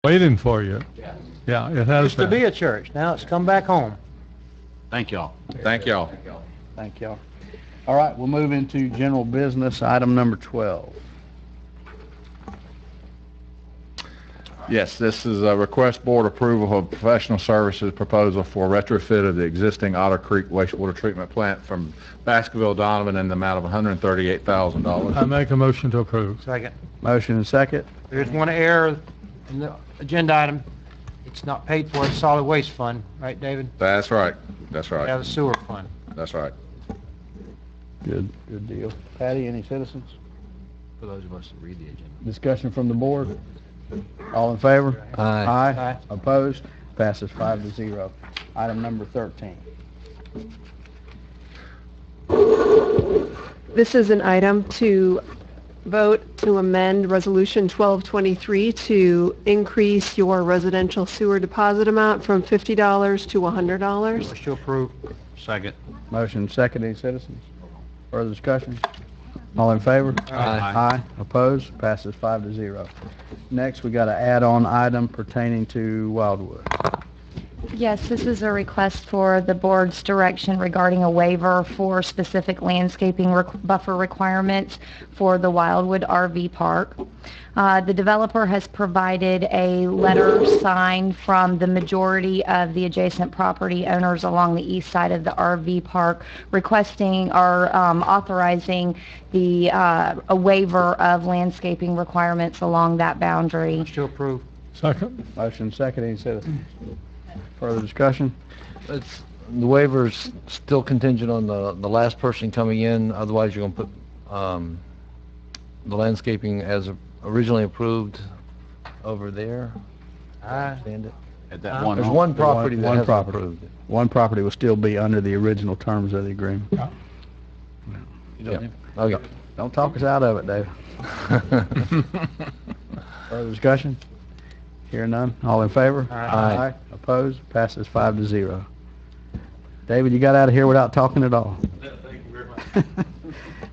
waiting for you. Yeah. Yeah, it has Used to been. be a church, now it's come back home. Thank y'all. Thank y'all. Thank y'all. All right, we'll move into general business, item number 12. Yes, this is a request board approval of professional services proposal for retrofit of the existing Otter Creek wastewater treatment plant from Baskerville Donovan in the amount of $138,000. I make a motion to approve. Second. Motion and second. There's one error in the agenda item. It's not paid for, it's solid waste fund, right, David? That's right. That's We have right. a sewer fund. That's right. Good deal. Patty, any citizens? For those of us that read the agenda. Discussion from the board? All in favor? Aye. Aye. Opposed? Passes 5-0. Item number 13. This is an item to vote to amend Resolution 1223 to increase your residential sewer deposit amount from $50 to $100. Motion to approve. Second. Motion and second. Any citizens? Further discussion? All in favor? Aye. Opposed? Passes 5-0. Next, we got an add-on item pertaining to Wildwood. Yes, this is a request for the board's direction regarding a waiver for specific landscaping buffer requirements for the Wildwood RV Park. The developer has provided a letter signed from the majority of the adjacent property owners along the east side of the RV park requesting or authorizing the a waiver of landscaping requirements along that boundary. Motion to approve. Second. Motion second. Any citizens? Further discussion? It's, the waiver's still contingent on the last person coming in, otherwise you're going to put the landscaping as originally approved over there. Aye. Understand it? At that one There's home. one property that One hasn't property. approved it. One property will still be under the original terms of the agreement. Yeah. You don't have- Okay. Don't talk us out of it, Dave. Further discussion? Hearing none. All in favor? Aye. Opposed? Passes 5-0. David, you got out of here without talking at all. Thank you very much.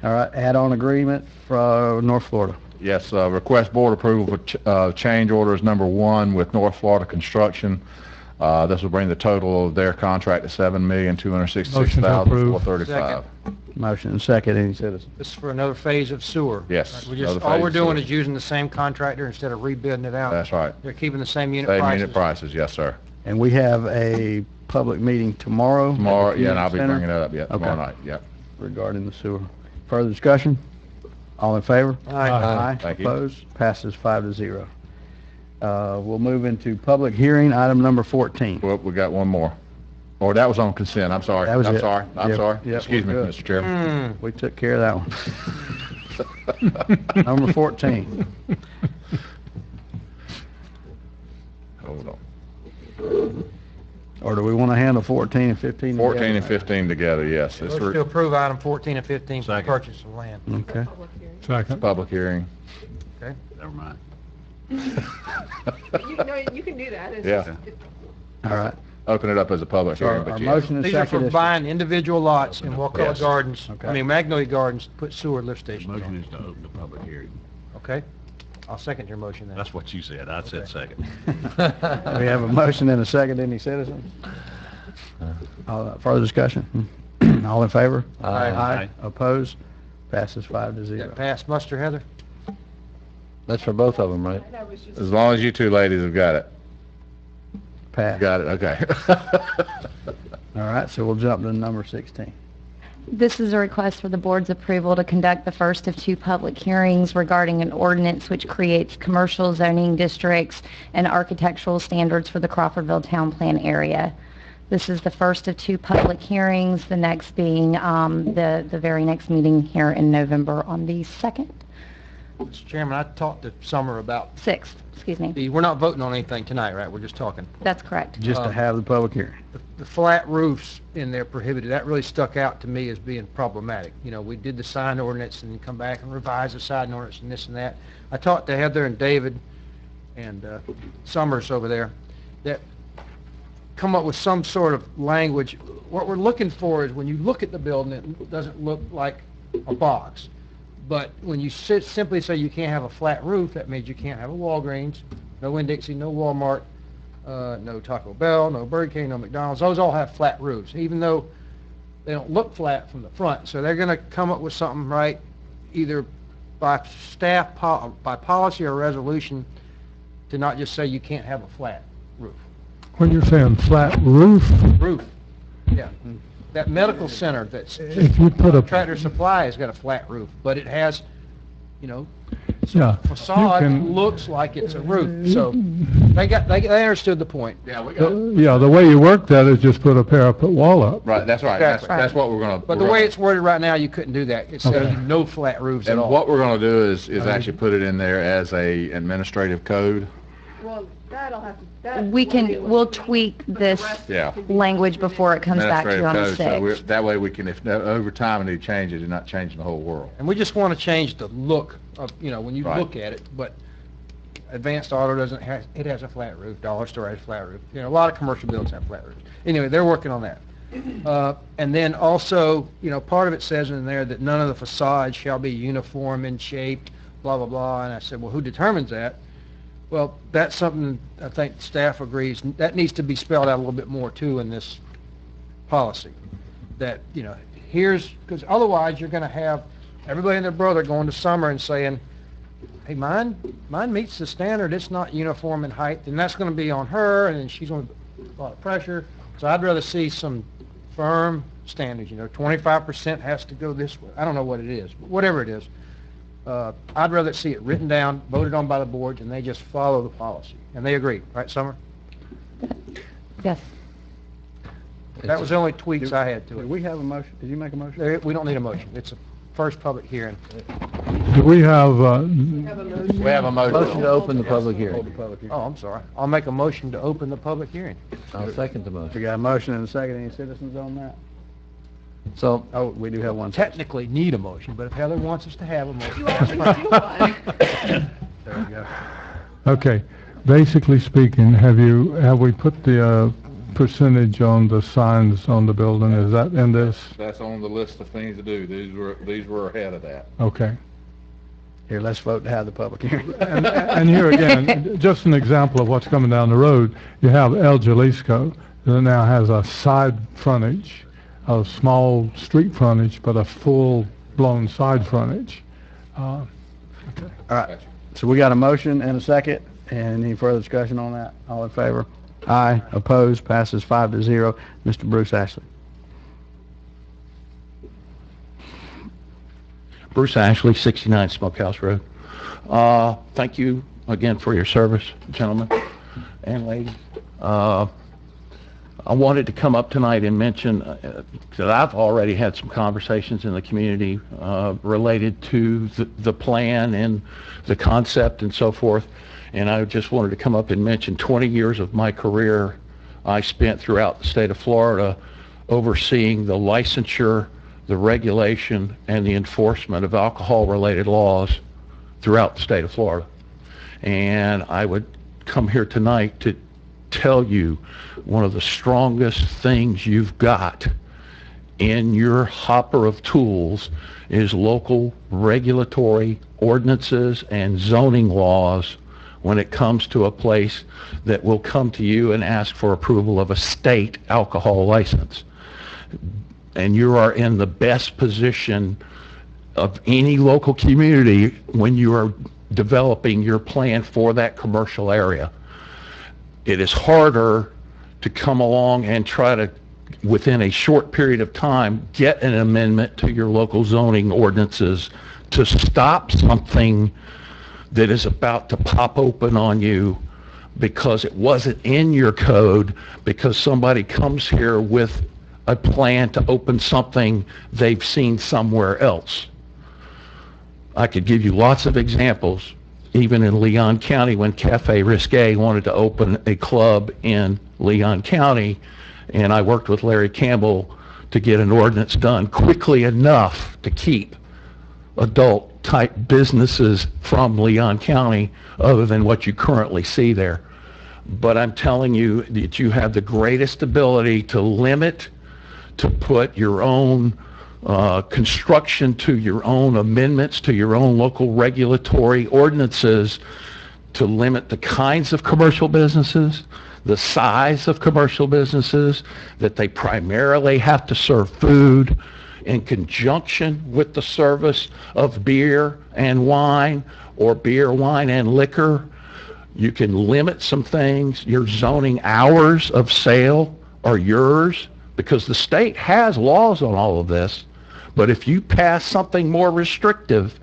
All right, add-on agreement from North Florida. Yes, request board approval for change orders number 1 with North Florida Construction. This will bring the total of their contract to $7,266,435. Motion and second. Any citizen? This is for another phase of sewer. Yes, Right, we just, another all phase we're of doing sewer. is using the same contractor instead of rebidding it out. That's right. They're keeping the same unit Same prices. unit prices, yes, sir. And we have a public meeting tomorrow. at the Tomorrow, yeah, and I'll be community bringing center that up, yeah, tomorrow Okay. night, yeah. regarding the sewer. Further discussion? All in favor? Aye. Thank you. Opposed? Passes 5-0. We'll move into public hearing, item number 14. Well, we got one more. Oh, that was on consent, I'm sorry. That was I'm it. sorry, I'm Yep, sorry. yep, Excuse me, we're good. Mr. Chairman. We took care of that one. Number 14. Hold on. Or do we want to handle 14 and 15 together? 14 and 15 together, yes. It's Motion to approve item 14 and 15 for Second. purchase of land. Okay. Second. public hearing. Okay? Never mind. You can do that. It's Yeah. just- All right. Open it up as a public So hearing, our but yes. motion and These are second for is... buying individual lots in Wakulla Yes. Gardens, Okay. I mean Magnolia Gardens, put sewer lift The stations motion on. is to open the public hearing. Okay? I'll second your motion then. That's what you said. I said second. We have a motion and a second. Any citizens? Further discussion? All in favor? Aye. Opposed? Passes 5-0. That pass muster, Heather? That's for both of them, right? As long as you two ladies have got it. Pass. Got it, okay. All right, so we'll jump to number 16. This is a request for the board's approval to conduct the first of 2 public hearings regarding an ordinance which creates commercial zoning districts and architectural standards for the Crawfordville Town Plan area. This is the first of 2 public hearings, the next being the very next meeting here in November on the 2nd, Mr. Chairman, I talked to Summer about, 6th, excuse me. we're not voting on anything tonight, right? We're just talking. That's correct. Just to have the public hearing. The flat roofs in there prohibited, that really stuck out to me as being problematic. You know, we did the sign ordinance and then come back and revise the sign ordinance and this and that. I talked to Heather and David and Summers over there that come up with some sort of language. What we're looking for is when you look at the building, it doesn't look like a box. But when you simply say you can't have a flat roof, that means you can't have a Walgreens, No Winn-Dixie, no Walmart, no Taco Bell, no Burger King, no McDonald's. Those all have flat roofs, even though they don't look flat from the front. So they're going to come up with something, right, either by staff, by policy or resolution, to not just say you can't have a flat roof. When you're saying flat roof, Roof, yeah. That medical center that's if you put a, Tractor Supply has got a flat roof, but it has, you know, yeah, facade you that can, looks like it's a roof. So they understood the point. Yeah, we got it. yeah, the way you work that is just put a parapet wall up. Right, that's right. Exactly. That's what we're gonna. But the way it's worded right now, you couldn't do that. It says Okay. no flat roofs at And all. what we're gonna do is actually put it in there as a administrative code. Well, that'll have to, We'll tweak this Yeah. language before it comes back to you on the Administrative code, so 6th. that way we can, if over time any changes, you're not changing the whole world. And we just want to change the look of, you know, when you Right. look at it, but Advanced Auto doesn't have, it has a flat roof, Dollar Store has a flat roof. You know, a lot of commercial buildings have flat roofs. Anyway, they're working on that. And then also, you know, part of it says in there that none of the facades shall be uniform in shape, blah, blah, blah. And I said, well, who determines that? Well, that's something I think staff agrees, that needs to be spelled out a little bit more too in this policy. That, you know, here's, because otherwise you're going to have everybody and their brother going to Summer and saying, hey, mine meets the standard, it's not uniform in height, and that's going to be on her, and then she's going to a lot of pressure. So I'd rather see some firm standards, you know, 25% has to go this way. I don't know what it is, but whatever it is. I'd rather see it written down, voted on by the boards, and they just follow the policy. And they agree, right, Summer? Yes. That was the only tweaks I had to Did it. we have a motion? Did you make a motion? We don't need a motion. It's a first public hearing. Do we have, We have a Motion to open the public hearing. Oh, I'm sorry. I'll make a motion to open the public hearing. I'll second the We motion. got a motion and a second. Any citizens on that? So, Oh, we do have one. Technically need a motion, but if Heather wants us to have a motion, You that's already fine. do one. There we go. okay, basically speaking, have we put the percentage on the signs on the building? Is that in this? That's on the list of things to do. These were ahead of that. Okay. Here, let's vote to have the public hearing. And here again, just an example of what's coming down the road, you have El Jalisco that now has a side frontage, a small street frontage, but a full-blown side frontage. All right, so we got a motion and a second, and any further discussion on that? All in favor? Aye, opposed, passes 5-0. Mr. Bruce Ashley. Bruce Ashley, 69 Smokehouse Road. Thank you again for your service, gentlemen and ladies. I wanted to come up tonight and mention that I've already had some conversations in the community related to the plan and the concept and so forth. And I just wanted to come up and mention 20 years of my career I spent throughout the state of Florida overseeing the licensure, the regulation, and the enforcement of alcohol-related laws throughout the state of Florida. And I would come here tonight to tell you one of the strongest things you've got in your hopper of tools is local regulatory ordinances and zoning laws when it comes to a place that will come to you and ask for approval of a state alcohol license. And you are in the best position of any local community when you are developing your plan for that commercial area. It is harder to come along and try to, within a short period of time, get an amendment to your local zoning ordinances to stop something that is about to pop open on you because it wasn't in your code, because somebody comes here with a plan to open something they've seen somewhere else. I could give you lots of examples, even in Leon County when Cafe Risque wanted to open a club in Leon County, and I worked with Larry Campbell to get an ordinance done quickly enough to keep adult type businesses from Leon County other than what you currently see there. But I'm telling you that you have the greatest ability to limit, to put your own construction to your own amendments to your own local regulatory ordinances to limit the kinds of commercial businesses, the size of commercial businesses, that they primarily have to serve food in conjunction with the service of beer and wine, or beer, wine, and liquor. You can limit some things. Your zoning hours of sale are yours, because the state has laws on all of this. But if you pass something more restrictive,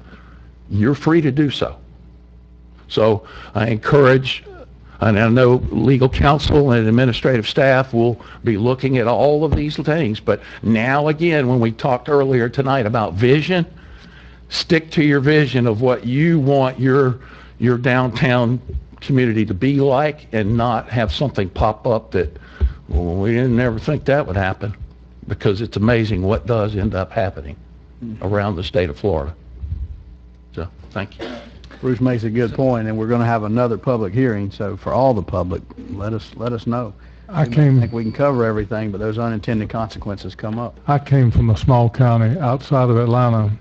you're free to do so. So I encourage, and I know legal counsel and administrative staff will be looking at all of these things, but now again, when we talked earlier tonight about vision, stick to your vision of what you want your downtown community to be like, and not have something pop up that, well, we didn't ever think that would happen, because it's amazing what does end up happening around the state of Florida. So, thank you. Bruce makes a good point, and we're going to have another public hearing, so for all the public, let us know. I think we can cover everything, but those unintended consequences come up. I came from a small county outside of Atlanta,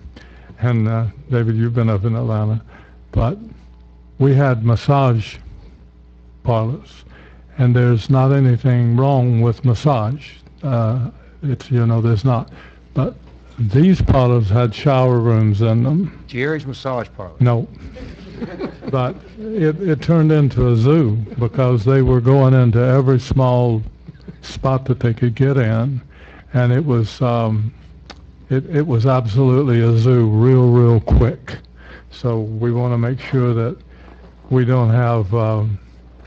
and David, you've been up in Atlanta, but we had massage parlors, and there's not anything wrong with massage. It's, you know, there's not. But these parlors had shower rooms in them. Jerry's massage parlor. No. But it turned into a zoo, because they were going into every small spot that they could get in, and it was absolutely a zoo real quick. So we want to make sure that we don't have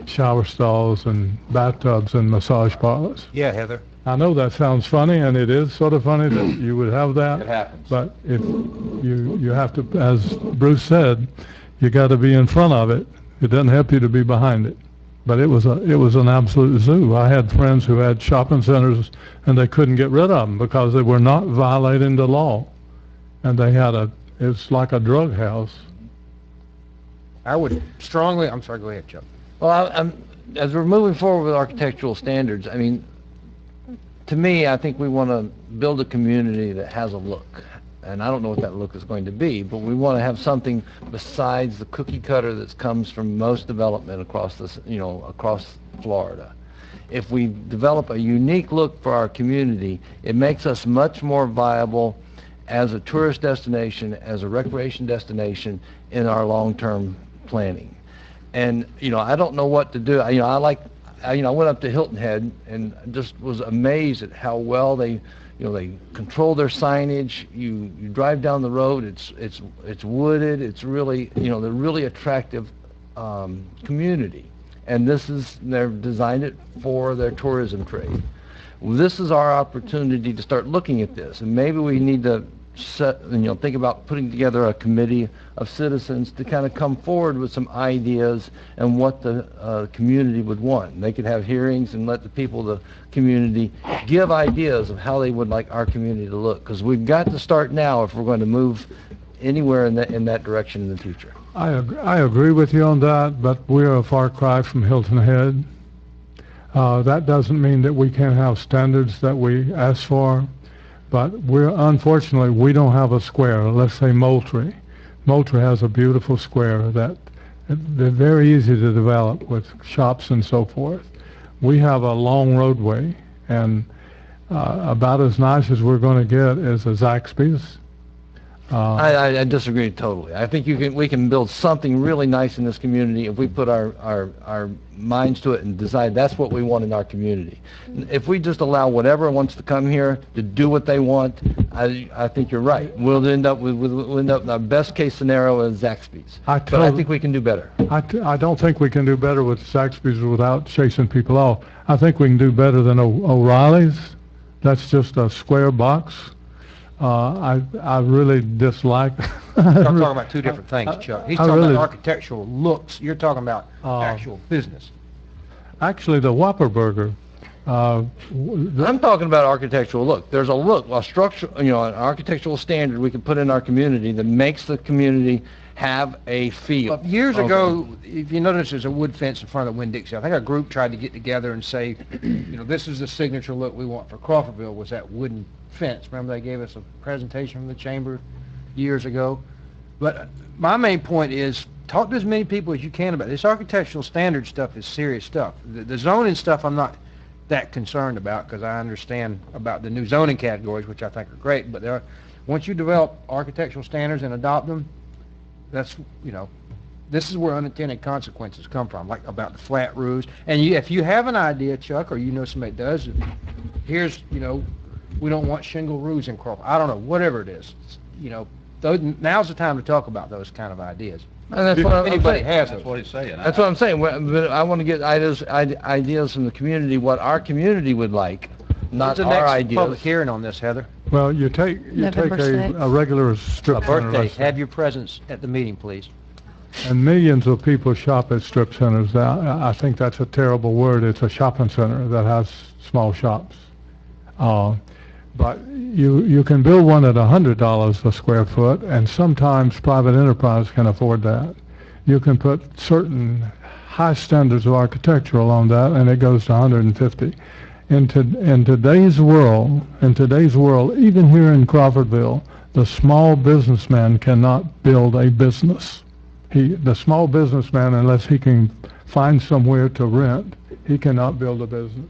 shower stalls and bathtubs and massage parlors. Yeah, Heather. I know that sounds funny, and it is sort of funny that you would have that. It happens. But if you have to, as Bruce said, you got to be in front of it. It doesn't help you to be behind it. But it was an absolute zoo. I had friends who had shopping centers, and they couldn't get rid of them because they were not violating the law, and they had it's like a drug house. I would strongly, I'm sorry, go ahead, Chuck. Well, as we're moving forward with architectural standards, I mean, to me, I think we want to build a community that has a look. And I don't know what that look is going to be, but we want to have something besides the cookie cutter that comes from most development across this, across Florida. If we develop a unique look for our community, it makes us much more viable as a tourist destination, as a recreation destination in our long-term planning. And, I don't know what to do. I went up to Hilton Head and just was amazed at how well they control their signage. You drive down the road, it's wooded. It's really, they're really attractive community. And they've designed it for their tourism trade. Well, this is our opportunity to start looking at this, and maybe we need to think about putting together a committee of citizens to kind of come forward with some ideas and what the community would want. And they could have hearings and let the people of the community give ideas of how they would like our community to look, because we've got to start now if we're going to move anywhere in that direction in the future. I agree with you on that, but we're a far cry from Hilton Head. That doesn't mean that we can't have standards that we ask for. But unfortunately, we don't have a square. Let's say Moultrie. Moultrie has a beautiful square that they're very easy to develop with shops and so forth. We have a long roadway, and about as nice as we're going to get is a Zaxby's. I disagree totally. I think we can build something really nice in this community if we put our minds to it and decide that's what we want in our community. If we just allow whatever wants to come here to do what they want, I think you're right. We'll end up in our best case scenario as Zaxby's. But I think we can do better. I don't think we can do better with Zaxby's without chasing people off. I think we can do better than O'Reilly's. That's just a square box. I really dislike. I'm talking about two different things, Chuck. He's talking about architectural looks. You're talking about actual business. Actually, the Whopper Burger. I'm talking about architectural look. There's a look, a structure, an architectural standard we can put in our community that makes the community have a feel. Well, years ago, if you notice, there's a wood fence in front of the Winn-Dixie. I think a group tried to get together and say, this is the signature look we want for Crawfordville, was that wooden fence. Remember they gave us a presentation from the chamber years ago? But my main point is, talk to as many people as you can about this. Architectural standard stuff is serious stuff. The zoning stuff I'm not that concerned about because I understand about the new zoning categories, which I think are great, but once you develop architectural standards and adopt them, that's, this is where unintended consequences come from, like about the flat roofs. And if you have an idea, Chuck, or you know somebody that does, here's, we don't want shingle roofs in Crawford. I don't know, whatever it is. Now's the time to talk about those kind of ideas. And that's what I'm Anybody saying. has That's those. what he's saying. That's what I'm saying. But I want to get ideas from the community, what our community would like, not What's the our next ideas. public hearing on this, Heather? Well, you take November a 6th. regular strip A center, birthday. let's say, Have your presence at the meeting, please. and millions of people shop at strip centers. Now, I think that's a terrible word. It's a shopping center that has small shops. But you can build one at $100 a square foot, and sometimes private enterprise can afford that. You can put certain high standards of architectural on that, and it goes to 150. In today's world, even here in Crawfordville, the small businessman cannot build a business. The small businessman, unless he can find somewhere to rent, he cannot build a business.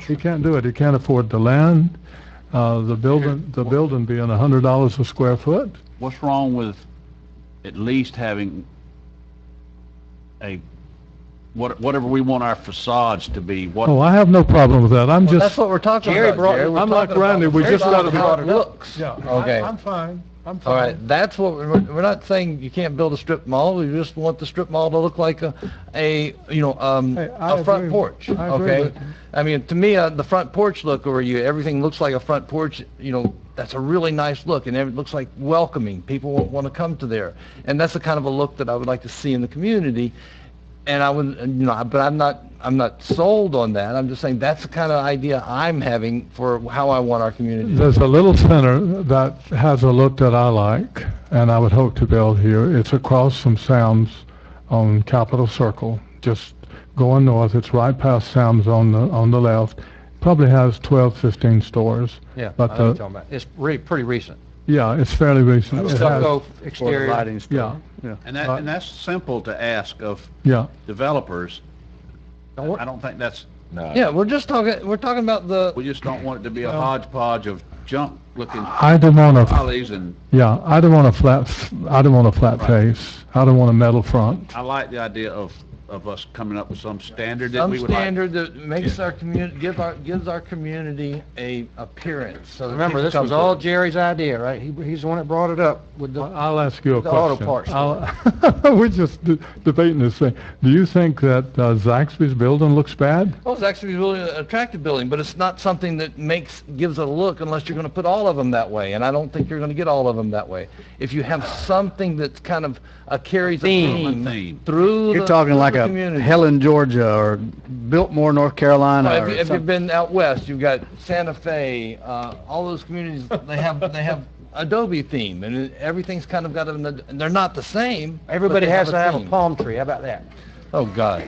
He can't do it. He can't afford the land. The building being $100 a square foot. What's wrong with at least having whatever we want our facades to be? Oh, I have no problem with that. I'm Well, that's just, what we're talking Jerry about, brought- Jerry. We're I'm like talking Randy, about we the just gotta how be- it looks. yeah, Okay. I'm fine. I'm fine. All right, that's what we're not saying you can't build a strip mall. We just want the strip mall to look like a I front agree. porch. I agree Okay, with you. I mean, to me, the front porch look where everything looks like a front porch. That's a really nice look, and it looks like welcoming. People want to come to there, and that's the kind of a look that I would like to see in the community. And I would, but I'm not sold on that. I'm just saying that's the kind of idea I'm having for how I want our community. There's a little center that has a look that I like, and I would hope to build here. It's across from Sam's on Capitol Circle, just going north. It's right past Sam's on the left. Probably has 12, 15 stores. Yeah, But I know what you're talking about. It's pretty recent. Yeah, it's fairly recent. It has- Stucco For the exterior. lighting stuff. Yeah, And that's simple to ask of yeah. developers. Don't wor- I don't think that's, No. Yeah, we're talking about we just don't want it to be a hodgepodge of junk looking I don't want a, alleys, and yeah, I don't want a flat face. I don't want a metal front. I like the idea of us coming up with some standard that some we would like. standard that makes our community, gives our community a appearance. So that Remember, people this come was to all it. Jerry's idea, right? He's the one that brought it up with the... I'll ask you a The auto question. parts We're just debating this thing. Do you think that Zaxby's building looks bad? Well, it's actually a really attractive building, but it's not something that gives it a look unless you're going to put all of them that way, and I don't think you're going to get all of them that way. If you have something that's kind of carries a theme through You're the, talking through like the a community. Helen, Georgia, or Biltmore, North Carolina, Well, or if you've something. been out west, you've got Santa Fe, all those communities, they have Adobe theme, and everything's kind of got and they're not the same. but Everybody they has to have a theme. palm tree. How about that? Oh, God.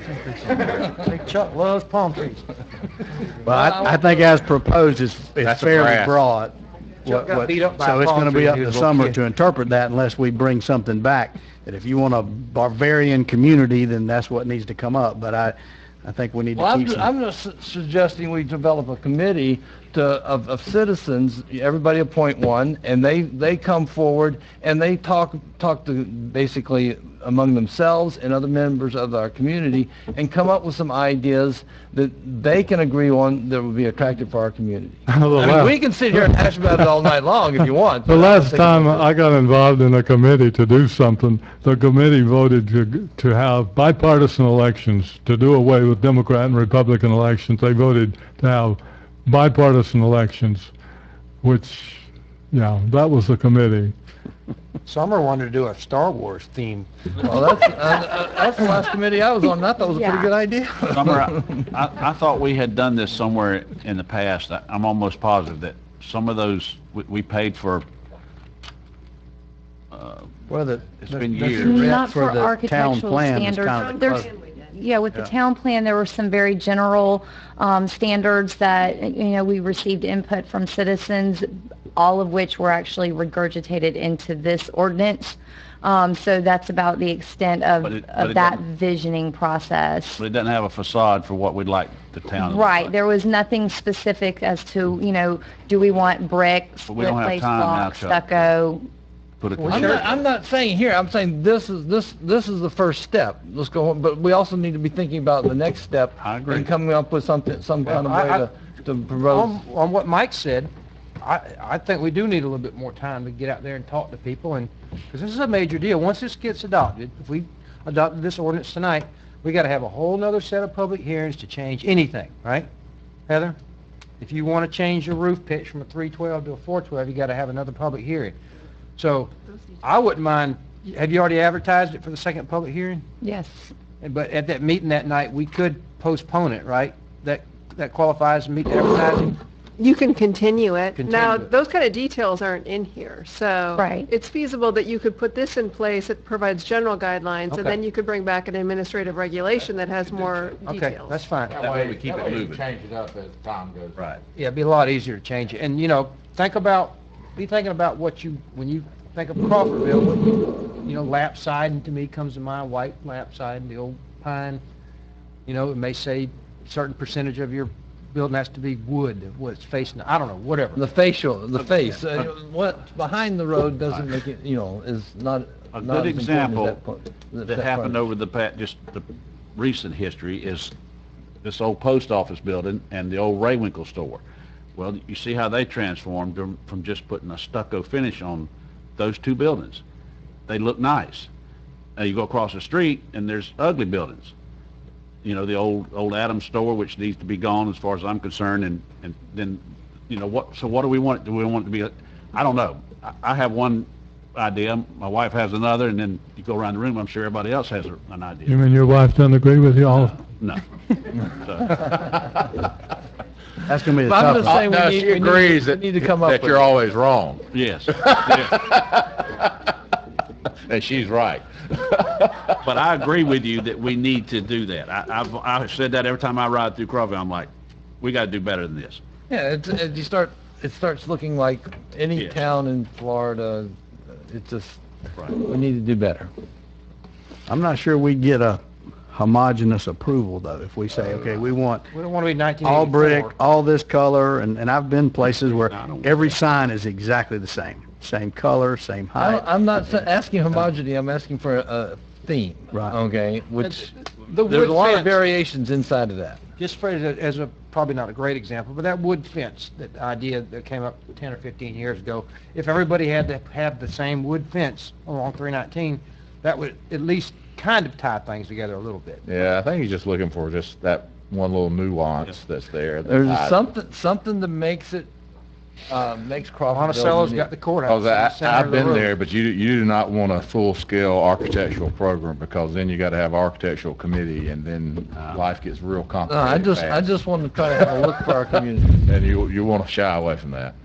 See, Chuck loves palm trees. Well, I think as proposed, it's That's a fairly grass. broad. Chuck got beat up by So a it's palm gonna tree be when up he to was a little summer kid. to interpret that unless we bring something back. That if you want a Bavarian community, then that's what needs to come up. But I think we need Well, to keep some. I'm just suggesting we develop a committee of citizens, everybody appoint one, and they come forward and they talk to basically among themselves and other members of our community and come up with some ideas that they can agree on that would be attractive for our community. I mean, we can sit here and hash about it all night long if you want. The last time I got involved in a committee to do something, the committee voted to have bipartisan elections, to do away with Democrat and Republican elections. They voted to have bipartisan elections, which, yeah, that was the committee. Summer wanted to do a Star Wars theme. Well, that's the last committee I was on, and I thought it was a pretty Yeah. good idea. Summer, I thought we had done this somewhere in the past. I'm almost positive that some of those, we paid for, Well, it's been years. Not for for the town architectural plan is standards. kind of There's, fuzzy. yeah, with the town plan, there were some very general standards that, we received input from citizens, all of which were actually regurgitated into this ordinance. So that's about the extent of, But it that doesn't- visioning process. But it doesn't have a facade for what we'd like the town to look Right, like. there was nothing specific as to, do we want brick, But we split don't have face time now, block, Chuck. stucco? Put it I'm not saying here, I'm saying this is the first step. Let's go on, but we also need to be thinking about the next step. I agree. And coming up with some kind of Well, I- way to promote. On what Mike said, I think we do need a little bit more time to get out there and talk to people, and, because this is a major deal. Once this gets adopted, if we adopted this ordinance tonight, we gotta have a whole nother set of public hearings to change anything, right? Heather? If you wanna change your roof pitch from a 312 to a 412, you gotta have another public hearing. So, I wouldn't mind, have you already advertised it for the second public hearing? Yes. But at that meeting that night, we could postpone it, right? That qualifies to meet the advertising? You can continue it. Continue Now, it. those kind of details aren't in here, so. Right. It's feasible that you could put this in place, it provides general guidelines, Okay. and then you could bring back an administrative regulation that has more Okay, details. that's fine. That way we keep it moving. Change it up as time goes. Right. Yeah, it'd be a lot easier to change it. And, be thinking about when you think of Crawfordville, lap siding to me comes to mind, white lap siding, the old pine. It may say certain percentage of your building has to be wood, what's facing, I don't know, whatever. The face, what's behind the road doesn't make it, is not. A not good as important as example that part- that happened part. over just the recent history is this old post office building and the old Raywinkle store. Well, you see how they transformed from just putting a stucco finish on those two buildings. They look nice. Now you go across the street and there's ugly buildings. The old Adams store, which needs to be gone as far as I'm concerned, and then, what do we want? Do we want it to be, I don't know. I have one idea, my wife has another, and then you go around the room, I'm sure everybody else has an idea. You mean your wife doesn't agree with you all? No. So, That's gonna be the But I'm toughest. just saying No, we she need agrees we that, need to come up that with. you're always wrong. yes. And she's right. But I agree with you that we need to do that. I've said that every time I ride through Crawford, I'm like, we gotta do better than this. Yeah, it starts looking like any Yes. town in Florida. It's just, Right. we need to do better. I'm not sure we get a homogeneous approval, though, if we say, okay, we want We don't want to be 1984. all brick, all this color, and I've been places where I don't- every sign is exactly the same color, same height. I'm not asking homogeneity, I'm asking for a theme. Right. Okay, which, The there's wood a lot of fence, variations inside of that. just phrase it as probably not a great example, but that wood fence, that idea that came up 10 or 15 years ago, if everybody had to have the same wood fence along 319, that would at least kind of tie things together a little bit. Yeah, I think he's just looking for just that one little nuance that's there. that There's ties- something that makes it, makes Crawford. Monticello's got the courthouse. Because in the center I've of the been road. there, but you do not want a full-scale architectural program, because then you gotta have architectural committee, and then life gets real No, complicated I fast. just want to try to have a look for our community. And you wanna shy away from that.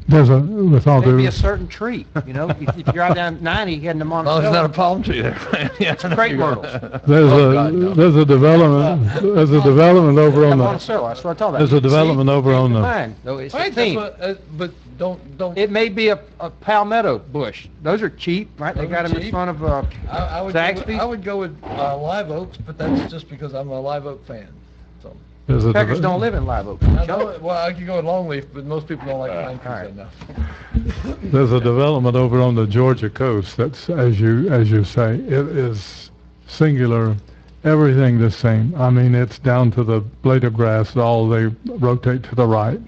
With all Maybe due, a certain tree, if you drive down 90 heading to As long as it's not a Monticello, palm tree there. it's crepe myrtles. there's Oh, God, no. there's a development over on the, Monticello, that's what I'm talking about. there's a development See? over on the, Fine, though, it's a Right, that's theme. what, but don't. It may be a palmetto bush. Those are cheap, right? They Those got are them in cheap. front of, I would Zaxby's? I would go with live oaks, but that's just because I'm a live oak fan. So there's a, Peckers deve- don't live in live oak. I know, well, I could go with longleaf, but most people don't like pine all right. trees enough. there's a development over on the Georgia coast that's, as you say, it is singular, everything the same. I mean, it's down to the blade of grass, all they rotate to the right.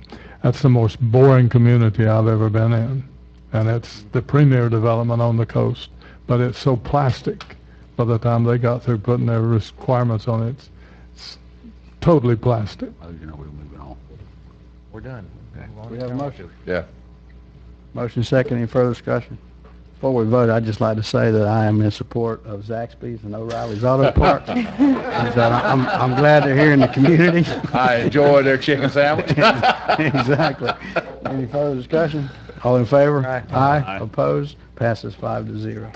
That's the most boring community I've ever been in. And it's the premier development on the coast. But it's so plastic by the time they got through putting their requirements on it. It's totally plastic. Oh, we're moving on. We're done. We have a motion. Yeah. Motion second, any further discussion? Before we vote, I'd just like to say that I am in support of Zaxby's and O'Reilly's Auto Parts. And, I'm glad they're here in the community. I enjoy their chicken sandwich. Exactly. Any further discussion? All in favor? Aye. Aye. Opposed? Passes 5-0.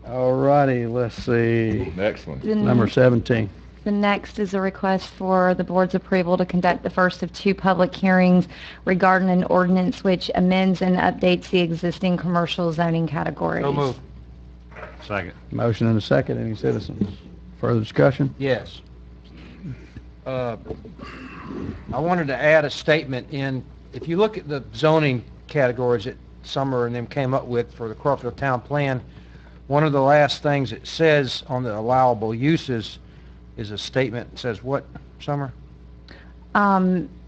All righty, let's see. Next one. Number 17. The next is a request for the board's approval to conduct the first of 2 public hearings regarding an ordinance which amends and updates the existing commercial zoning categories. So moved. Second. Motion and a second. Any citizens? Further discussion? Yes. I wanted to add a statement in, if you look at the zoning categories that Summer and them came up with for the Crawford Town Plan, one of the last things it says on the allowable uses is a statement that says what, Summer?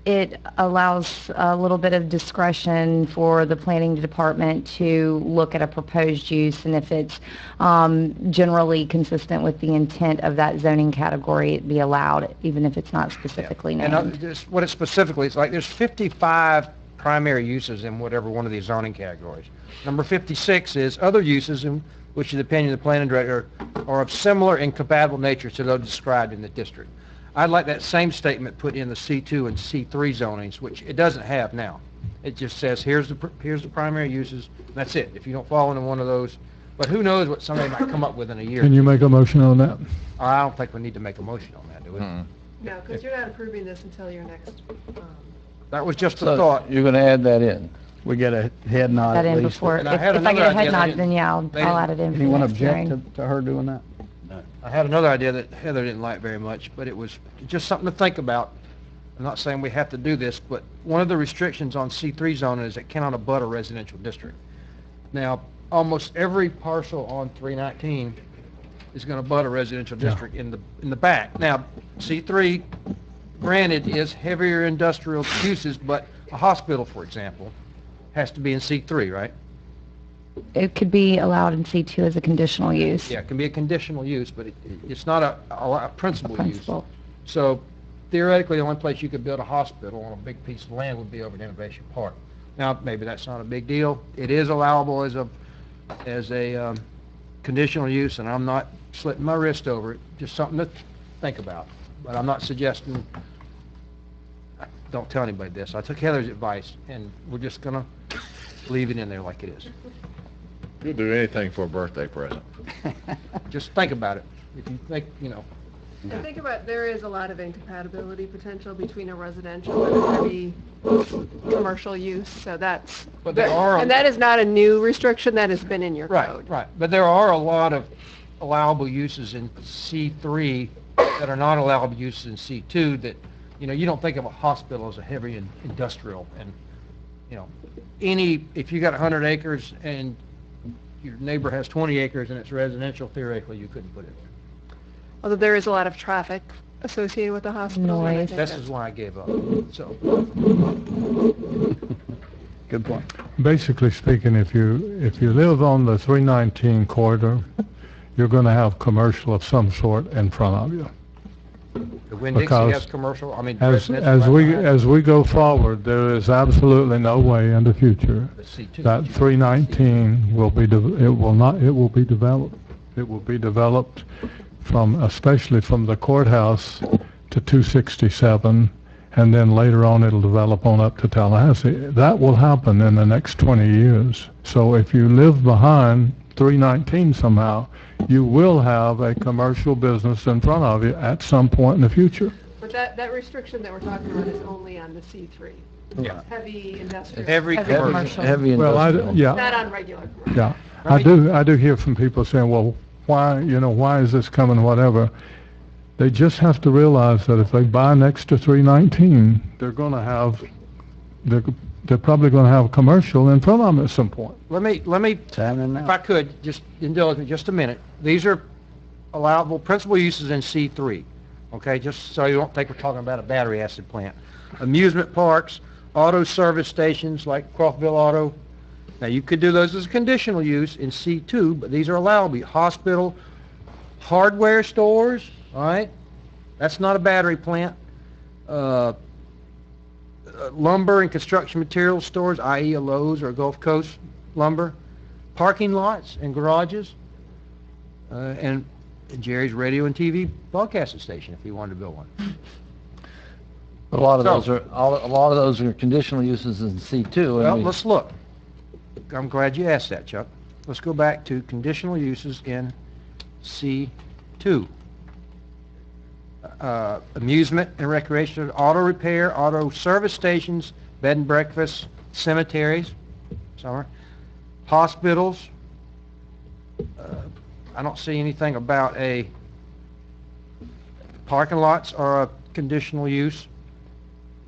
It allows a little bit of discretion for the planning department to look at a proposed use, and if it's generally consistent with the intent of that zoning category, it be allowed, even if it's not specifically named. And just what it specifically, it's like there's 55 primary uses in whatever one of these zoning categories. Number 56 is other uses in which, in the opinion of the planning director, are of similar and compatible nature to those described in the district. I'd like that same statement put in the C2 and C3 zonings, which it doesn't have now. It just says, here's the primary uses, and that's it. If you don't fall into one of those, but who knows what somebody might come up with in a year. Can you make a motion on that? I don't think we need to make a motion on that, do we? No, because you're not approving this until your next, That was just a So thought. you're going to add that in? We get a head nod That at in least. before, And if I had if I get another a head idea nod, that then yeah, they I'll add it in for the Anyone next object hearing. to her doing that? I had another idea that Heather didn't like very much, but it was just something to think about. I'm not saying we have to do this, but one of the restrictions on C3 zoning is it cannot abut a residential district. Now, almost every parcel on 319 is going to abut a residential district in the back. Now, C3, granted, is heavier industrial uses, but a hospital, for example, has to be in C3, right? It could be allowed in C2 as a conditional use. Yeah, it can be a conditional use, but it's not a principal use. Principal. So theoretically, the only place you could build a hospital on a big piece of land would be over at Innovation Park. Now, maybe that's not a big deal. It is allowable as a conditional use, and I'm not slitting my wrist over it. Just something to think about. But I'm not suggesting, don't tell anybody this. I took Heather's advice, and we're just going to leave it in there like it is. You'll do anything for a birthday present. Just think about it. If you think, and think about, there is a lot of incompatibility potential between a residential and a heavy commercial use, so that's, But there are- and that is not a new restriction, that has been in your right, code. right. But there are a lot of allowable uses in C3 that are not allowable uses in C2 that, you don't think of a hospital as a heavy industrial. And, if you got 100 acres and your neighbor has 20 acres and it's residential, theoretically, you couldn't put it there. Although there is a lot of traffic associated with the hospital. and I Noise. think This that's- is why I gave up. So, Good point. Basically speaking, if you live on the 319 corridor, you're going to have commercial of some sort in front of you. the Winn-Dixie Because has commercial, As residential. right behind as we go forward, there is absolutely no way in the future the C2. that 319 will be it will be developed. It will be developed especially from the courthouse to 267, and then later on it'll develop on up to Tallahassee. That will happen in the next 20 years. So if you live behind 319 somehow, you will have a commercial business in front of you at some point in the future. But that restriction that we're talking about is only on the C3. Yeah. Heavy industrial. Heavy Heavy commercial. commercial. Heavy Well, industrial. yeah. Not on regular commercial. Yeah, Right. I do hear from people saying, well, why is this coming, whatever. They just have to realize that if they buy next to 319, they're probably going to have a commercial in front of them at some point. Let me, It's happening if I now. could, just indulge me just a minute. These are allowable principal uses in C3, okay? Just so you don't think we're talking about a battery acid plant. Amusement parks, auto service stations like Crawfordville Auto. Now, you could do those as a conditional use in C2, but these are allowable. Hospital, hardware stores, all right? That's not a battery plant. Lumber and construction material stores, i.e. a Lowe's or a Gulf Coast lumber. Parking lots and garages. And Jerry's radio and TV broadcasting station if he wanted to build one. But a lot of So- those are conditional uses in C2. Well, let's look. I'm glad you asked that, Chuck. Let's go back to conditional uses in C2. amusement and recreation, auto repair, auto service stations, bed and breakfast, cemeteries, Summer, hospitals. I don't see anything about a parking lots or a conditional use.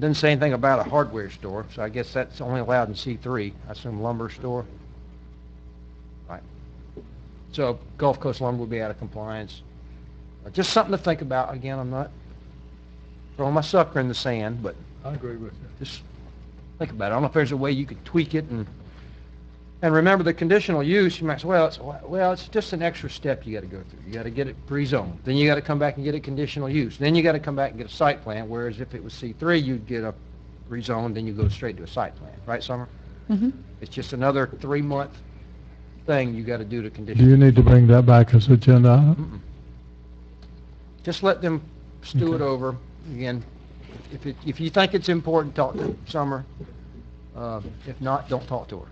Doesn't say anything about a hardware store, so I guess that's only allowed in C3. I assume lumber store. Right. So Gulf Coast Lumber would be out of compliance. Just something to think about. Again, I'm not throwing my sucker in the sand, but I agree with you. just think about it. I don't know if there's a way you could tweak it and remember the conditional use. You might say, well, it's just an extra step you got to go through. You got to get it pre-zoned. Then you got to come back and get a conditional use. Then you got to come back and get a site plan. Whereas if it was C3, you'd get a rezoned, then you go straight to a site plan. Right, Summer? Mm-hmm. It's just another 3-month thing you got to do to Do condition. you need to bring that back as agenda item? Just let them stew it Okay. over. Again, if you think it's important, talk to Summer. If not, don't talk to her.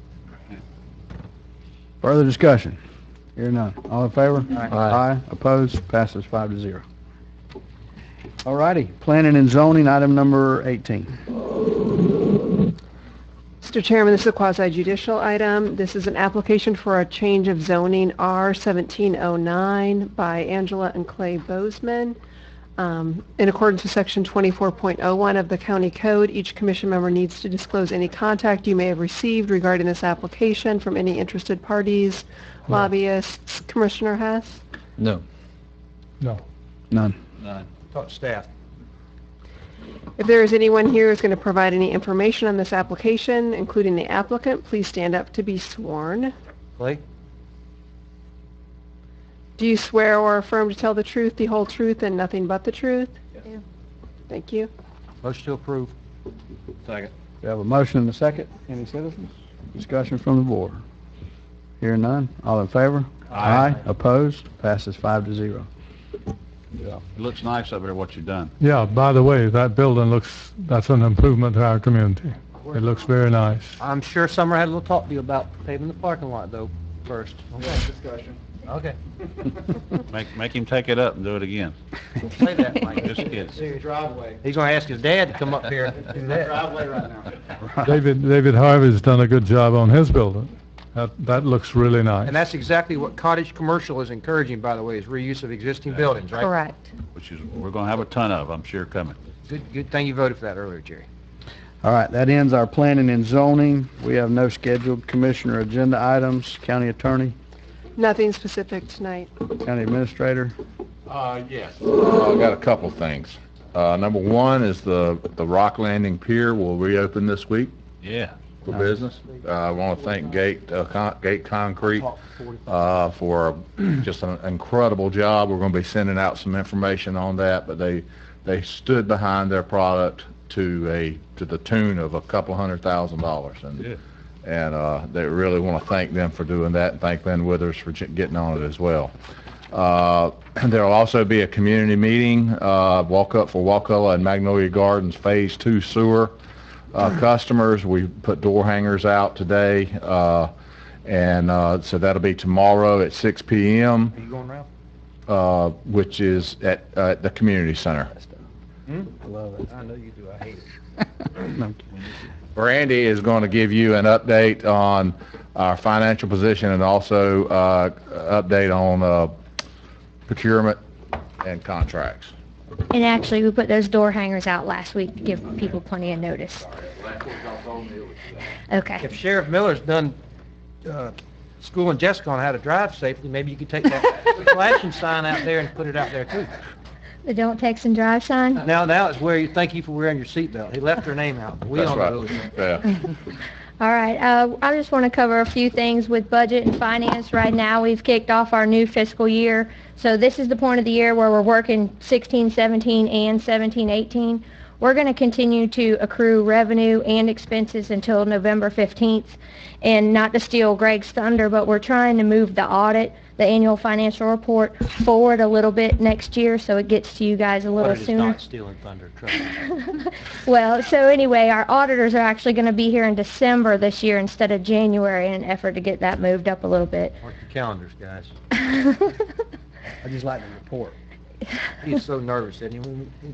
Further discussion? Hear none. All in favor? Aye. Aye. Opposed? Passes 5-0. All righty. Planning and zoning, item number 18. Mr. Chairman, this is a quasi-judicial item. This is an application for a change of zoning R1709 by Angela and Clay Bozeman. In accordance with Section 24.01 of the County Code, each commission member needs to disclose any contact you may have received regarding this application from any interested parties, lobbyists. Commissioner Hess? No. No. None. Talk to staff. If there is anyone here who's going to provide any information on this application, including the applicant, please stand up to be sworn. Clay? Do you swear or affirm to tell the truth, the whole truth, and nothing but the truth? Yes. Thank you. Motion to approve. Second. We have a motion and a second. Any citizens? Discussion from the board. Hear none. All in favor? Aye. Opposed? Passes 5-0. It looks nice over there, what you've done. Yeah, by the way, that building that's an improvement to our community. It looks very nice. I'm sure Summer had a little talk to you about paving the parking lot, though, first. Discussion. Okay. Make him take it up and do it again. Say that, Mike. Just kidding. Driveway. He's going to ask his dad to come up here and do that. Driveway right now. David Harvey's done a good job on his building. That looks really nice. And that's exactly what Cottage Commercial is encouraging, by the way, is reuse of existing buildings, right? Correct. Which is, we're gonna have a ton of, I'm sure, coming. Good thing you voted for that earlier, Jerry. All right, that ends our planning and zoning. We have no scheduled commissioner agenda items. County attorney, Nothing specific tonight. county administrator. Yes. I got a couple things. Number one is the Rock Landing Pier will reopen this week Yeah. for business. I want to thank Gate Concrete for just an incredible job. We're going to be sending out some information on that, but they stood behind their product to the tune of $200,000, and they really want to thank them for doing that, and thank Lynn Withers for getting on it as well. There will also be a community meeting, Walk Up for Wakulla and Magnolia Gardens Phase 2 sewer customers. We put door hangers out today, and so that'll be tomorrow at 6 p.m., Are you going around? which is at the community center. I love it. I know you do. I hate it. Randy is going to give you an update on our financial position and also update on procurement and contracts. And actually, we put those door hangers out last week to give people plenty of notice. Okay. If Sheriff Miller's done schooling Jessica on how to drive safely, maybe you could take that flashing sign out there and put it out there, too. The don't text and drive sign? Now it's where you thank you for wearing your seatbelt. He left her name out. But we That's don't know. right. Yeah. All right, I just want to cover a few things with budget and finance. Right now, we've kicked off our new fiscal year. So this is the point of the year where we're working 16, 17, and 17, 18. We're going to continue to accrue revenue and expenses until November 15th. And not to steal Greg's thunder, but we're trying to move the audit, the annual financial report, forward a little bit next year so it gets to you guys a little But it is sooner. not stealing thunder, trust me. Well, so anyway, our auditors are actually going to be here in December this year instead of January in an effort to get that moved up a little bit. Mark your calendars, guys. I just like the report. He's so nervous, and he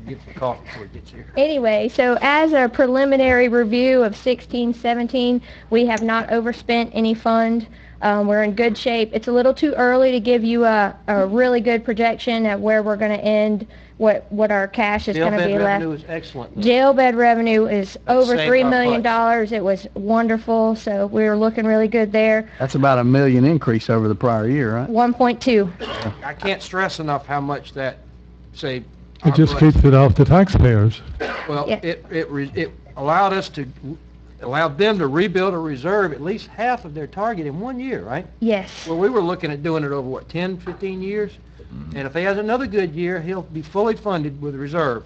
gets the coffee before he gets here. Anyway, so as a preliminary review of 16-17, we have not overspent any fund. We're in good shape. It's a little too early to give you a really good projection of where we're going to end, what our cash is Jail going to bed be left. revenue is excellent. though. Jail bed revenue is over saved $3 our million. butts. It was wonderful, so we're looking really good there. That's about $1 million increase over the prior year, right? 1.2. I can't stress enough how much that, say, It just keeps it off the taxpayers. well, Yeah. it allowed us to, allowed them to rebuild a reserve at least half of their target in 1 year, right? Yes. Well, we were looking at doing it over, what, 10, 15 years? And if he has another good year, he'll be fully funded with a reserve.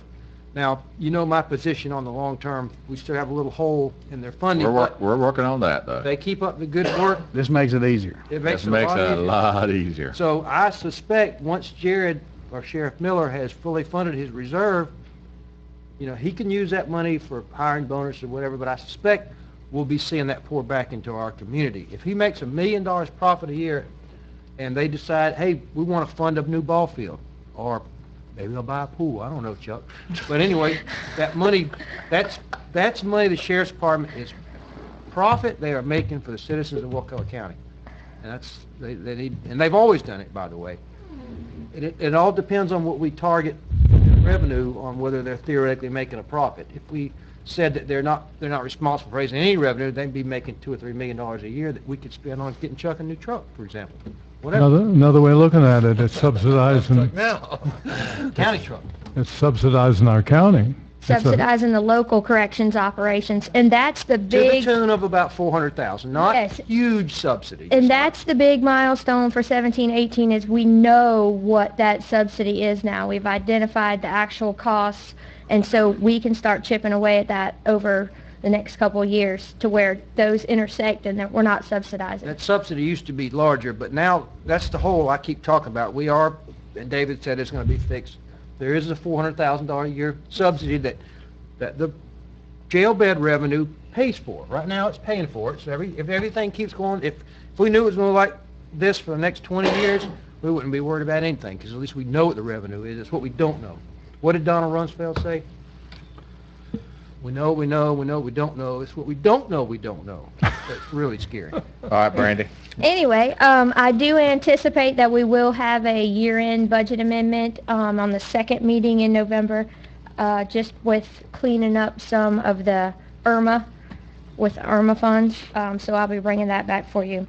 Now, you know my position on the long term. We still have a little hole in their funding, but We're working on that, though. if they keep up the good work, This makes it easier. it makes This it makes it a easier. lot easier. So I suspect once Jared or Sheriff Miller has fully funded his reserve, you know, he can use that money for hiring bonus or whatever, but I suspect we'll be seeing that pour back into our community. If he makes $1 million profit a year and they decide, hey, we want to fund a new ball field, or maybe they'll buy a pool, I don't know, Chuck. But anyway, that money, that's money the sheriff's department is profit they are making for the citizens of Wakulla County. And that's, they need, and they've always done it, by the way. It all depends on what we target revenue on whether they're theoretically making a profit. If we said that they're not responsible for raising any revenue, they'd be making $2 or $3 million a year that we could spend on getting Chuck a new truck, for example. Whatever. Another way of looking at it, it's subsidizing, County truck. it's subsidizing our county. It's a- Subsidizing the local corrections operations, and that's the To the big, tune of about $400,000, not Yes. huge subsidy. and that's the big milestone for 17-18 is we know what that subsidy is now. We've identified the actual costs, and so we can start chipping away at that over the next couple of years to where those intersect and that we're not subsidizing. That subsidy used to be larger, but now that's the hole I keep talking about. We are, and David said it's going to be fixed. There is a $400,000 a year subsidy that the jail bed revenue pays for. Right now, it's paying for it. So if everything keeps going, if we knew it was going to like this for the next 20 years, we wouldn't be worried about anything because at least we know what the revenue is. It's what we don't know. What did Donald Rumsfeld say? We know, we don't know. It's what we don't know, we don't know. That's really scary. All right, Brandy. Anyway, I do anticipate that we will have a year-end budget amendment on the second meeting in November, just with cleaning up some of the IRMA, with IRMA funds, so I'll be bringing that back for you.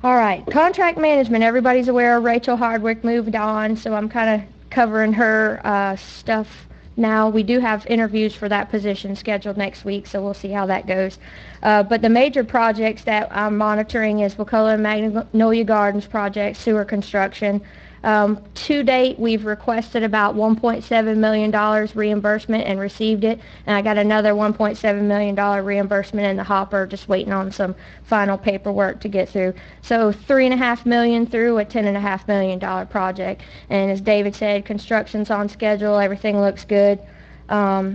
All right, contract management, everybody's aware Rachel Hardwick moved on, so I'm kind of covering her stuff now. We do have interviews for that position scheduled next week, so we'll see how that goes. But the major projects that I'm monitoring is Wakulla and Magnolia Gardens project, sewer construction. To date, we've requested about $1.7 million reimbursement and received it, and I got another $1.7 million reimbursement in the hopper, just waiting on some final paperwork to get through. So $3.5 million through a $10.5 million project, and as David said, construction's on schedule, everything looks good.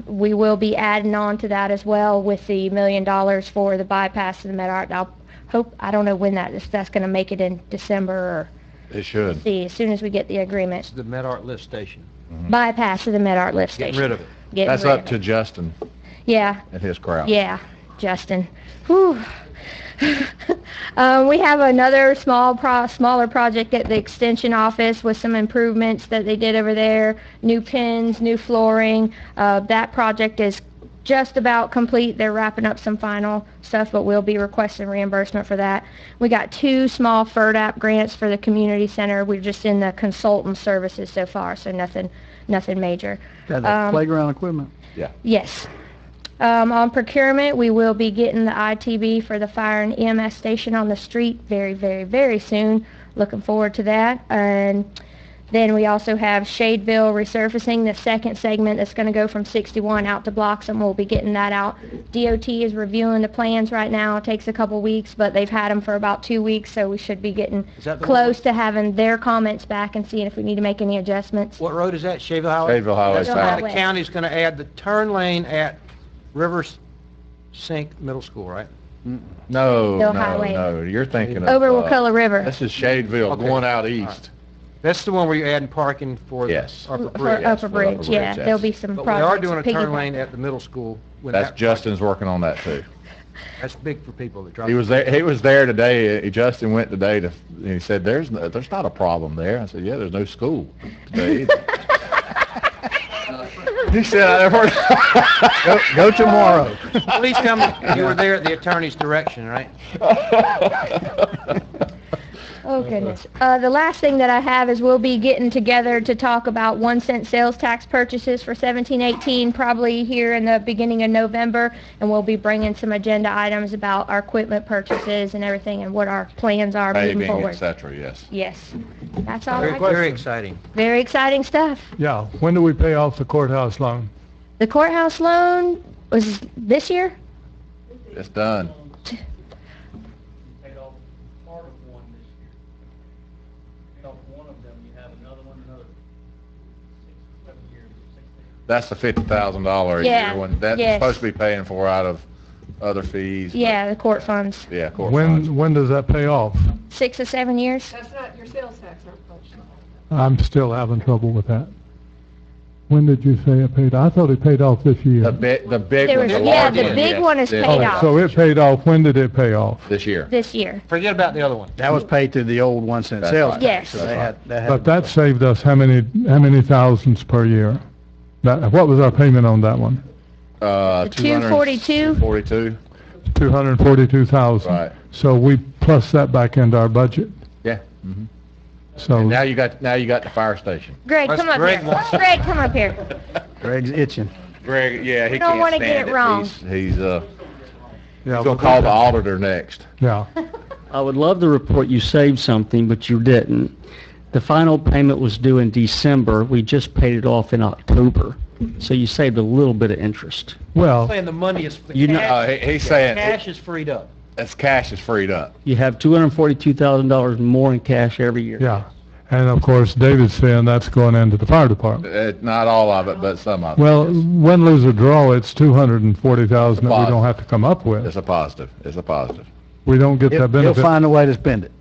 We will be adding on to that as well with the $1 million for the bypass of the Med-Art. I don't know when that's going to make it in December or It should. see, as soon as we get the agreement. It's the Med-Art lift station. Bypass of the Med-Art lift station. Getting rid of it. Getting That's rid up of to it. Justin Yeah, and his crowd. yeah, Justin. Whew. We have another smaller project at the extension office with some improvements that they did over there. New pins, new flooring. That project is just about complete. They're wrapping up some final stuff, but we'll be requesting reimbursement for that. We got 2 small FERDAP grants for the community center. We're just in the consultant services so far, so nothing major. Got the playground equipment? Yes. On procurement, we will be getting the ITB for the fire and EMS station on the street very, very, very soon. Looking forward to that. And then we also have Shadeville resurfacing, the second segment that's going to go from 61 out to Bloxham. We'll be getting that out. DOT is reviewing the plans right now. It takes a couple weeks, but they've had them for about 2 weeks, so we should be getting Is that the close to having their comments back and seeing if we need to make any adjustments. What road is that? Shadeville Highway? Shadeville Highway That's South. why South. the West. county's going to add the turn lane at River Sink Middle School, right? No, Hill no, Highway. no. You're thinking of. Over Wakulla River. This is Shadeville Okay. going out All east. right. That's the one where you're adding parking for the Yes. upper For bridge. Upper for Bridge, Upper Bridge, yeah. yes. There'll be some But we projects. are doing a turn piggyback. lane at the middle school. when That's that- Justin's working on that too. That's big for people that drive. He was there today. Justin went today and he said, there's not a problem there. I said, yeah, there's no school today. He said, I never Go tomorrow. At least tell me, you were there at the attorney's direction, right? Oh, goodness. The last thing that I have is we'll be getting together to talk about 1-cent sales tax purchases for 17-18, probably here in the beginning of November, and we'll be bringing some agenda items about our equipment purchases and everything and what our plans are moving paving, et forward. cetera, yes. Yes, that's all Very, I got. very exciting. Very exciting stuff. Yeah, when do we pay off the courthouse loan? The courthouse loan was this year? It's done. Paid off part of one this year. Paid off one of them, you have another one, another 6, 7 years, 16. That's the $50,000 a Yeah, year one. That's yes. supposed to be paying for out of other fees. but- Yeah, the court funds. Yeah, court funds. When does that pay off? 6 or 7 years? That's not, your sales tax aren't budgeted. I'm still having trouble with that. When did you say it paid? I thought it paid off this year. The big There one, was- the yeah, large the one, big yes, one is yes. paid Oh, off. so it paid off. When did it pay off? This year. This year. Forget about the other one. That was paid through the old 1-cent That's sales right. tax. Yes. So they had But that saved us how many thousands per year? What was our payment on that one? The 242? 42, 242,000. right. So we plus that back into our budget. Yeah. mhm. So And now you got the fire station. Greg, Unless come up Greg here. wants- Greg, come up here. Greg's itching. Greg, yeah, he don't can't wanna stand get it wrong. He's yeah, gonna call the auditor next. Yeah. I would love to report you saved something, but you didn't. The final payment was due in December. We just paid it off in October. So you saved a little bit of interest. Well, Saying the money is, the You know- cash He's saying cash is freed up. that's cash is freed up. You have $242,000 more in cash every year. yeah. And of course, David's saying that's going into the fire department. Not all of it, but some of it. Well, yes. win, lose, or draw, it's 240,000 that we don't have to come up with. It's a positive. It's a positive. We don't get that He'll benefit. find a way to spend it.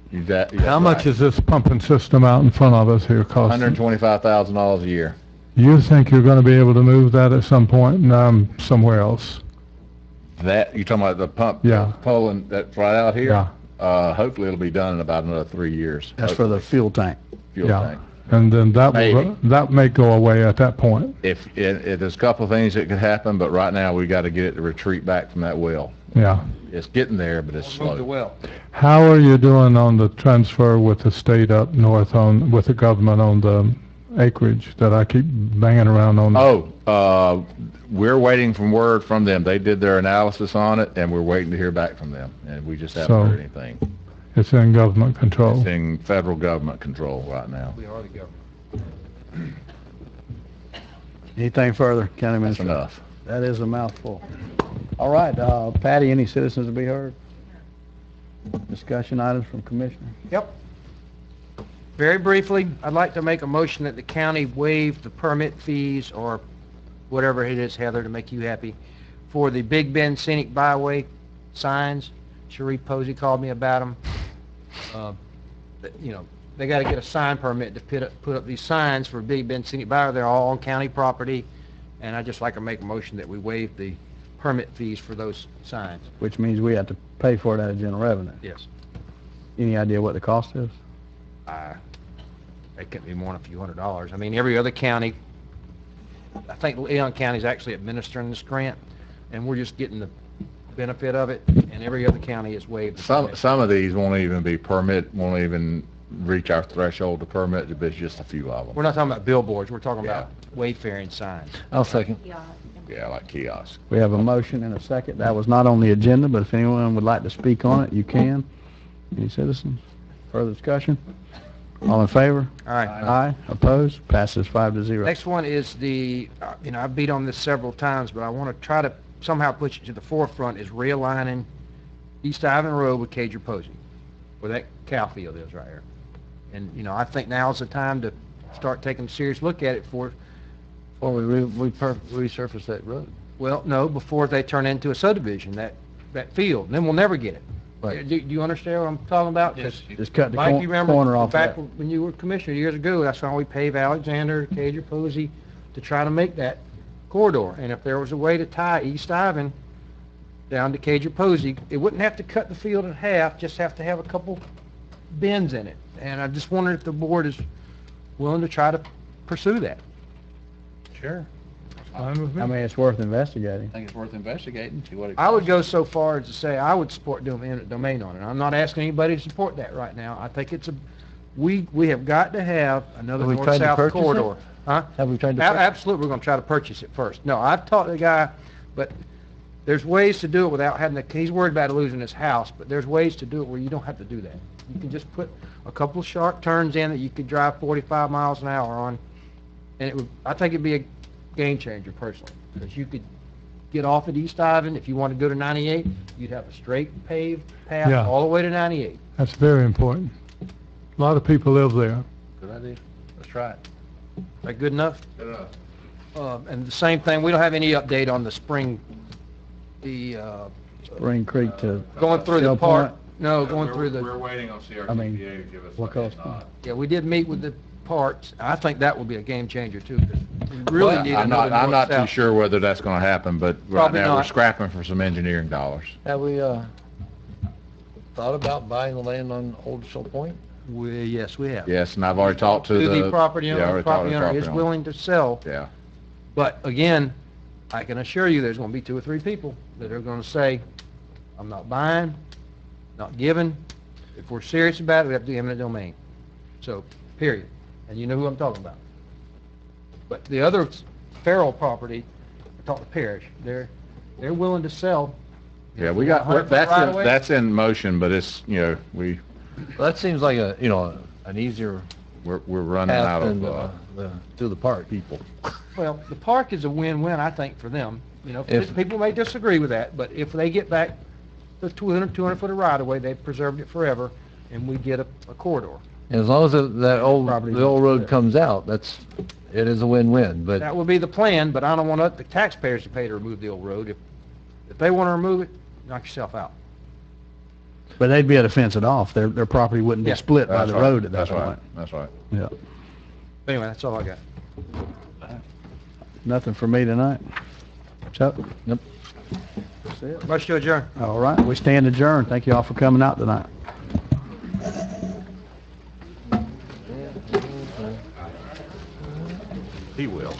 How much is this pumping system out in front of us here costing? $125,000 a year. You think you're going to be able to move that at some point? No, somewhere else. That, you're talking about the pump? Yeah. Pulling that's right out here? Yeah. Hopefully it'll be done in about another 3 years. That's for the fuel tank. Fuel Yeah. tank. And then that will, Maybe. that may go away at that point. If, there's a couple of things that could happen, but right now we gotta get it to retreat back from that well. Yeah. It's getting there, but it's Move the slow. well. How are you doing on the transfer with the state up north with the government on the acreage that I keep banging around on? We're waiting for word from them. They did their analysis on it, and we're waiting to hear back from them, and we just haven't So- heard anything. It's in government control. It's in federal government control right now. We are the government. Anything further, County That's Administrator? enough. That is a mouthful. All right, Patty, any citizens to be heard? Discussion items from Commissioner? Yep. Very briefly, I'd like to make a motion that the county waive the permit fees or whatever it is, Heather, to make you happy, for the Big Bend Scenic Byway signs. Sharif Posey called me about them. You know, they got to get a sign permit to put up these signs for Big Bend Scenic Byway. They're all on county property, and I'd just like to make a motion that we waive the permit fees for those signs. Which means we have to pay for it out of general revenue. Yes. Any idea what the cost is? It couldn't be more than a few $100s. I mean, every other county, I think Leon County's actually administering this grant, and we're just getting the benefit of it, and every other county has waived the permit. Some of these won't even reach our threshold to permit, but it's just a few of them. We're not talking about billboards, we're talking Yeah. about wayfaring signs. I'll second. Yeah, like kiosks. We have a motion and a second. That was not on the agenda, but if anyone would like to speak on it, you can. Any citizens? Further discussion? All in favor? All right. Aye. Opposed? Passes 5-0. Next one is the, you know, I've beat on this several times, but I want to try to somehow push it to the forefront, is realigning East Ivan Road with Cager Posey, where that cow field is right here. And, you know, I think now's the time to start taking a serious look at it for, Or we resurface that road. well, no, before they turn into a subdivision, that field, and then we'll never get it. Right. Do you understand what I'm talking about? 'Cause Just cut the Mike, you remember corner off back that. when you were commissioner years ago, that's why we paved Alexander, Cager, Posey to try to make that corridor. And if there was a way to tie East Ivan down to Cager Posey, it wouldn't have to cut the field in half, just have to have a couple bends in it. And I just wondered if the board is willing to try to pursue that. Sure. Fine with me. I mean, it's worth investigating. I think it's worth investigating, see what it I would go so far as to say I would support doing eminent domain on it. I'm not asking anybody to support that right now. I think it's we have got to have another Have we tried to north-south purchase it? corridor. Huh? Have we tried to? Absolutely, we're gonna try to purchase it first. No, I've talked to the guy, but there's ways to do it without having to, he's worried about losing his house, but there's ways to do it where you don't have to do that. You can just put a couple of sharp turns in that you could drive 45 miles an hour on, and it would, I think it'd be a game changer personally, because you could get off at East Ivan, if you want to go to 98, you'd have a straight paved path Yeah. all the way to 98. That's very important. A lot of people live there. Good idea. Let's try it. Is that good enough? Good enough. And the same thing, we don't have any update on the spring, Spring Creek to, going through the Shell park. Point? No, going through the, We're waiting on I mean, CRTPA to give us what a color's nod. yeah, we did meet with the parks. I think that will be a game changer too, 'cause we really Well, need I'm another not too north-south. sure whether that's gonna happen, but right Probably now we're not. scrapping for some engineering dollars. Have we, thought about buying the land on Old Shell Point? Yes, we have. Yes, and I've already talked to The property yeah, I owner, already the talked property to the owner is owner. willing to sell, Yeah, but again, I can assure you there's gonna be 2 or 3 people that are gonna say, I'm not buying, not giving. If we're serious about it, we have to do eminent domain. So, period. And you know who I'm talking about. But the other Farrell property, I talked to Parrish, they're willing to sell. yeah, we got, 100 foot right away. that's in motion, but it's, Well, that seems like a, an easier we're running path out than, of, through the park people. Well, the park is a win-win, I think, for them. If- People may disagree with that, but if they get back the 200 foot of right-of-way, they've preserved it forever, and we get a corridor. And as long as the old Property road there. comes out, it is a win-win, but That would be the plan, but I don't want the taxpayers to pay to remove the old road. If they want to remove it, knock yourself out. but they'd be able to fence it off. Their property wouldn't be Yeah. split by that's the right, road at that that's right, point. that's right. Yeah. Anyway, that's all I got. Nothing for me tonight. Chuck? Yep. That's it. Motion to adjourn. All right, we stand adjourned. Thank you all for coming out tonight. He will.